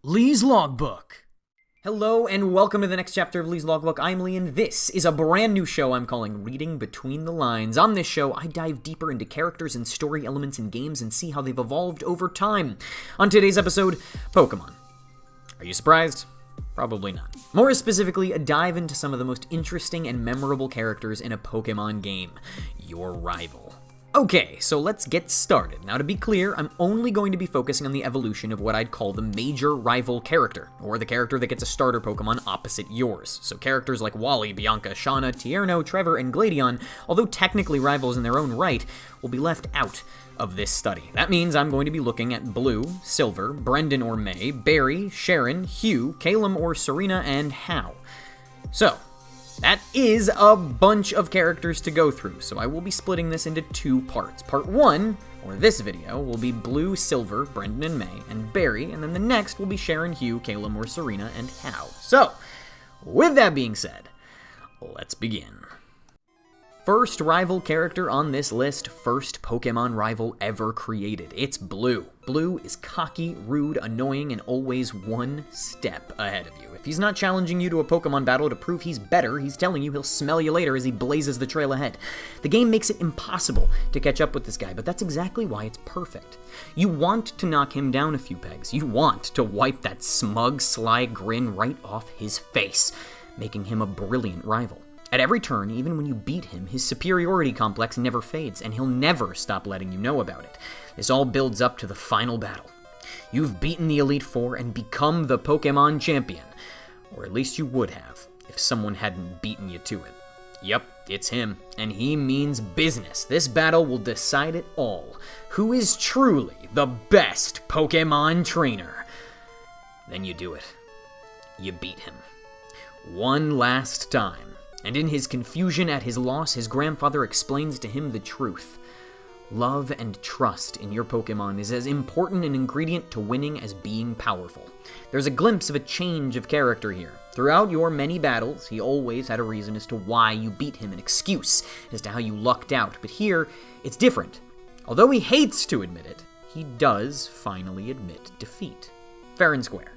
Lee's Logbook. Hello and welcome to the next chapter of Lee's Logbook. I'm Lee and this is a brand new show I'm calling Reading Between the Lines. On this show, I dive deeper into characters and story elements in games and see how they've evolved over time. On today's episode, Pokemon. Are you surprised? Probably not. More specifically, a dive into some of the most interesting and memorable characters in a Pokemon game. Your rival. Okay, so let's get started. Now to be clear, I'm only going to be focusing on the evolution of what I'd call the major rival character, or the character that gets a starter Pokemon opposite yours. So characters like Wally, Bianca, Shauna, Tierno, Trevor, and Gladeon, although technically rivals in their own right, will be left out of this study. That means I'm going to be looking at Blue, Silver, Brendan or May, Barry, Sharon, Hugh, Calum or Serena, and Hau. So, that is a bunch of characters to go through, so I will be splitting this into two parts. Part 1, or this video, will be Blue, Silver, Brendan and May, and Barry, and then the next will be Sharon, Hugh, Calum or Serena, and Hau. So, with that being said, let's begin. First rival character on this list, first Pokemon rival ever created. It's Blue. Blue is cocky, rude, annoying, and always one step ahead of you. If he's not challenging you to a Pokemon battle to prove he's better, he's telling you he'll smell you later as he blazes the trail ahead. The game makes it impossible to catch up with this guy, but that's exactly why it's perfect. You want to knock him down a few pegs. You want to wipe that smug, sly grin right off his face, making him a brilliant rival. At every turn, even when you beat him, his superiority complex never fades, and he'll never stop letting you know about it. This all builds up to the final battle. You've beaten the Elite Four and become the Pokemon champion. Or at least you would have, if someone hadn't beaten you to it. Yep, it's him, and he means business. This battle will decide it all. Who is truly the best Pokemon trainer? Then you do it. You beat him. One last time. And in his confusion at his loss, his grandfather explains to him the truth. Love and trust in your Pokemon is as important an ingredient to winning as being powerful. There's a glimpse of a change of character here. Throughout your many battles, he always had a reason as to why you beat him, an excuse as to how you lucked out. But here, it's different. Although he hates to admit it, he does finally admit defeat. Fair and square.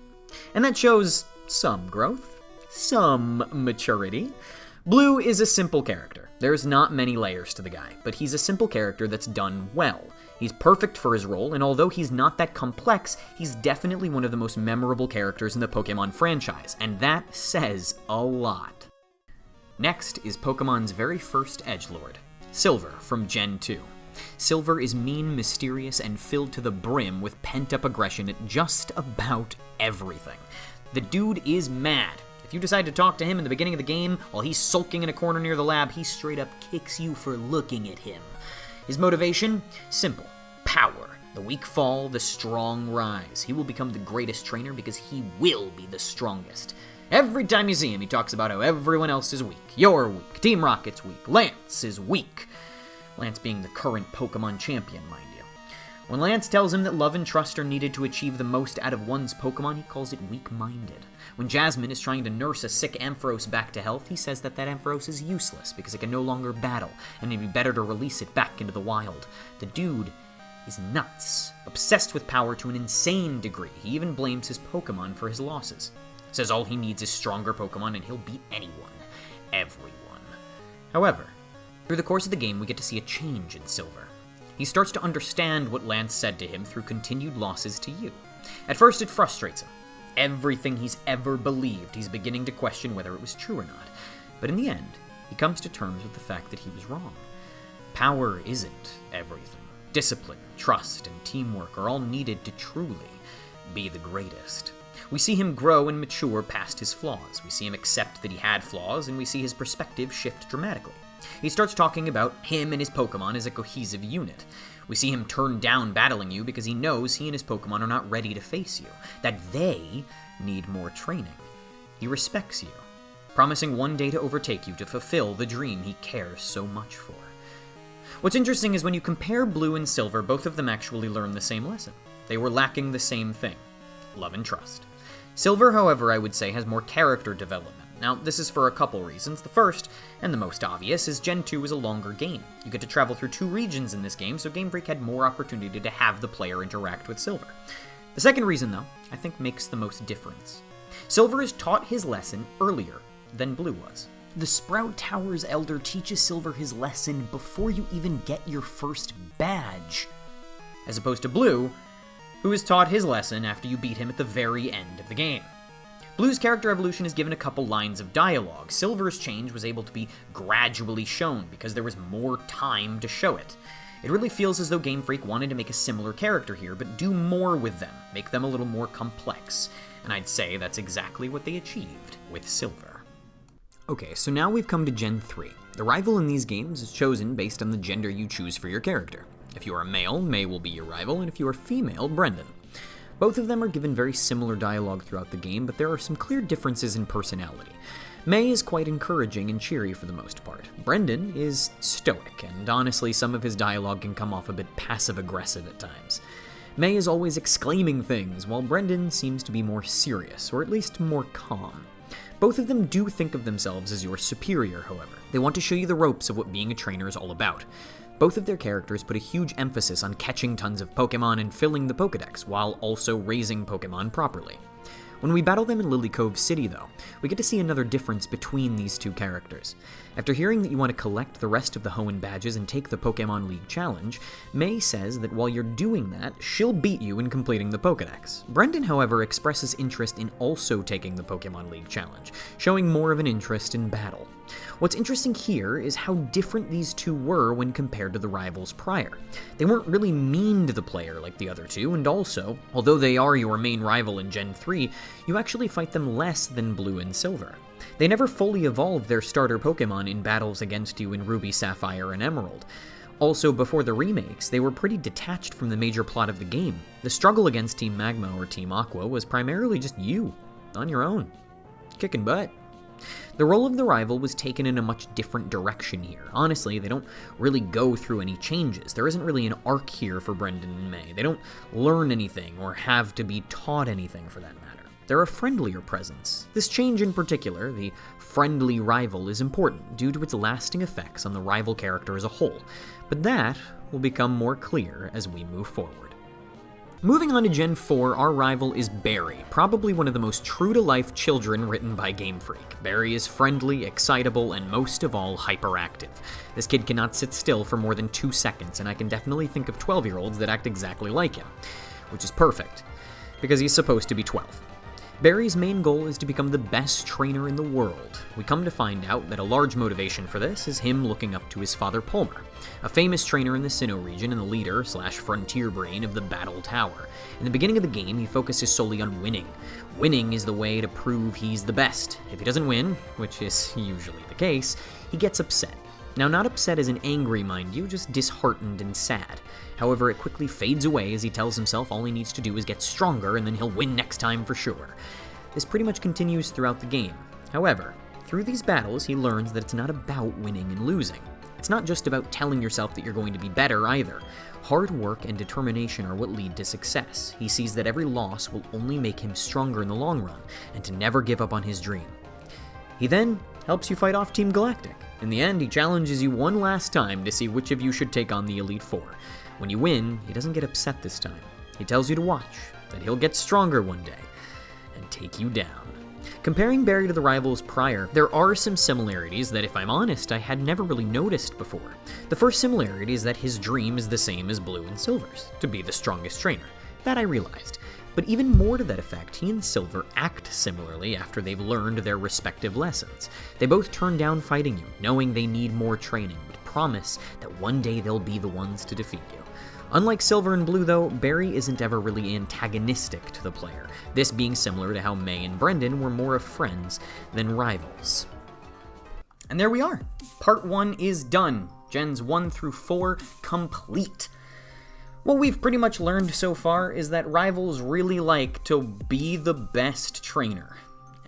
And that shows some growth, some maturity. Blue is a simple character. There's not many layers to the guy, but he's a simple character that's done well. He's perfect for his role, and although he's not that complex, he's definitely one of the most memorable characters in the Pokemon franchise, and that says a lot. Next is Pokemon's very first edgelord, Silver from Gen 2. Silver is mean, mysterious, and filled to the brim with pent-up aggression at just about everything. The dude is mad. If you decide to talk to him in the beginning of the game while he's sulking in a corner near the lab, he straight up kicks you for looking at him. His motivation? Simple. Power. The weak fall, the strong rise. He will become the greatest trainer because he will be the strongest. Every time you see him, he talks about how everyone else is weak. You're weak. Team Rocket's weak. Lance is weak. Lance being the current Pokemon champion, mind you. When Lance tells him that love and trust are needed to achieve the most out of one's Pokemon, he calls it weak-minded. When Jasmine is trying to nurse a sick Ampharos back to health, he says that Ampharos is useless because it can no longer battle, and it'd be better to release it back into the wild. The dude is nuts, obsessed with power to an insane degree. He even blames his Pokemon for his losses. Says all he needs is stronger Pokemon and he'll beat anyone. Everyone. However, through the course of the game, we get to see a change in Silver. He starts to understand what Lance said to him through continued losses to you. At first, it frustrates him. Everything he's ever believed, he's beginning to question whether it was true or not. But in the end, he comes to terms with the fact that he was wrong. Power isn't everything. Discipline, trust, and teamwork are all needed to truly be the greatest. We see him grow and mature past his flaws. We see him accept that he had flaws, and we see his perspective shift dramatically. He starts talking about him and his Pokemon as a cohesive unit. We see him turn down battling you because he knows he and his Pokemon are not ready to face you, that they need more training. He respects you, promising one day to overtake you to fulfill the dream he cares so much for. What's interesting is when you compare Blue and Silver, both of them actually learn the same lesson. They were lacking the same thing, love and trust. Silver, however, I would say has more character development. Now, this is for a couple reasons. The first, and the most obvious, is Gen 2 is a longer game. You get to travel through 2 regions in this game, so Game Freak had more opportunity to have the player interact with Silver. The second reason, though, I think makes the most difference. Silver is taught his lesson earlier than Blue was. The Sprout Tower's Elder teaches Silver his lesson before you even get your first badge, as opposed to Blue, who is taught his lesson after you beat him at the very end of the game. Blue's character evolution is given a couple lines of dialogue. Silver's change was able to be gradually shown because there was more time to show it. It really feels as though Game Freak wanted to make a similar character here, but do more with them, make them a little more complex. And I'd say that's exactly what they achieved with Silver. Okay, so now we've come to Gen 3. The rival in these games is chosen based on the gender you choose for your character. If you are a male, May will be your rival, and if you are female, Brendan. Both of them are given very similar dialogue throughout the game, but there are some clear differences in personality. May is quite encouraging and cheery for the most part. Brendan is stoic, and honestly, some of his dialogue can come off a bit passive-aggressive at times. May is always exclaiming things, while Brendan seems to be more serious, or at least more calm. Both of them do think of themselves as your superior, however. They want to show you the ropes of what being a trainer is all about. Both of their characters put a huge emphasis on catching tons of Pokemon and filling the Pokedex, while also raising Pokemon properly. When we battle them in Lily Cove City, though, we get to see another difference between these two characters. After hearing that you want to collect the rest of the Hoenn badges and take the Pokemon League Challenge, May says that while you're doing that, she'll beat you in completing the Pokedex. Brendan, however, expresses interest in also taking the Pokemon League Challenge, showing more of an interest in battle. What's interesting here is how different these two were when compared to the rivals prior. They weren't really mean to the player like the other two, and also, although they are your main rival in Gen 3, you actually fight them less than Blue and Silver. They never fully evolved their starter Pokemon in battles against you in Ruby, Sapphire, and Emerald. Also, before the remakes, they were pretty detached from the major plot of the game. The struggle against Team Magma or Team Aqua was primarily just you, on your own, kicking butt. The role of the rival was taken in a much different direction here. Honestly, they don't really go through any changes. There isn't really an arc here for Brendan and May. They don't learn anything or have to be taught anything for that matter. They're a friendlier presence. This change in particular, the friendly rival, is important due to its lasting effects on the rival character as a whole, but that will become more clear as we move forward. Moving on to Gen 4, our rival is Barry, probably one of the most true-to-life children written by Game Freak. Barry is friendly, excitable, and most of all, hyperactive. This kid cannot sit still for more than 2 seconds, and I can definitely think of 12-year-olds that act exactly like him, which is perfect, because he's supposed to be 12. Barry's main goal is to become the best trainer in the world. We come to find out that a large motivation for this is him looking up to his father Palmer, a famous trainer in the Sinnoh region and the leader/frontier brain of the Battle Tower. In the beginning of the game, he focuses solely on winning. Winning is the way to prove he's the best. If he doesn't win, which is usually the case, he gets upset. Now, not upset as in angry, mind you, just disheartened and sad. However, it quickly fades away as he tells himself all he needs to do is get stronger and then he'll win next time for sure. This pretty much continues throughout the game. However, through these battles, he learns that it's not about winning and losing. It's not just about telling yourself that you're going to be better either. Hard work and determination are what lead to success. He sees that every loss will only make him stronger in the long run, and to never give up on his dream. He then helps you fight off Team Galactic. In the end, he challenges you one last time to see which of you should take on the Elite Four. When you win, he doesn't get upset this time. He tells you to watch, that he'll get stronger one day, and take you down. Comparing Barry to the rivals prior, there are some similarities that, if I'm honest, I had never really noticed before. The first similarity is that his dream is the same as Blue and Silver's, to be the strongest trainer. That I realized. But even more to that effect, he and Silver act similarly after they've learned their respective lessons. They both turn down fighting you, knowing they need more training, but promise that one day they'll be the ones to defeat you. Unlike Silver and Blue, though, Barry isn't ever really antagonistic to the player, this being similar to how May and Brendan were more of friends than rivals. And there we are. Part 1 is done. Gens 1 through 4 complete. What we've pretty much learned so far is that rivals really like to be the best trainer,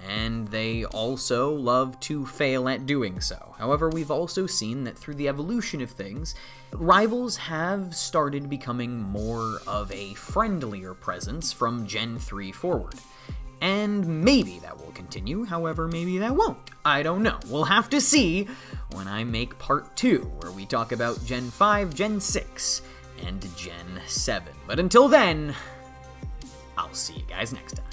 and they also love to fail at doing so. However, we've also seen that through the evolution of things, rivals have started becoming more of a friendlier presence from Gen 3 forward. And maybe that will continue, however, maybe that won't. I don't know. We'll have to see when I make Part 2, where we talk about Gen 5, Gen 6, and Gen 7. But until then, I'll see you guys next time.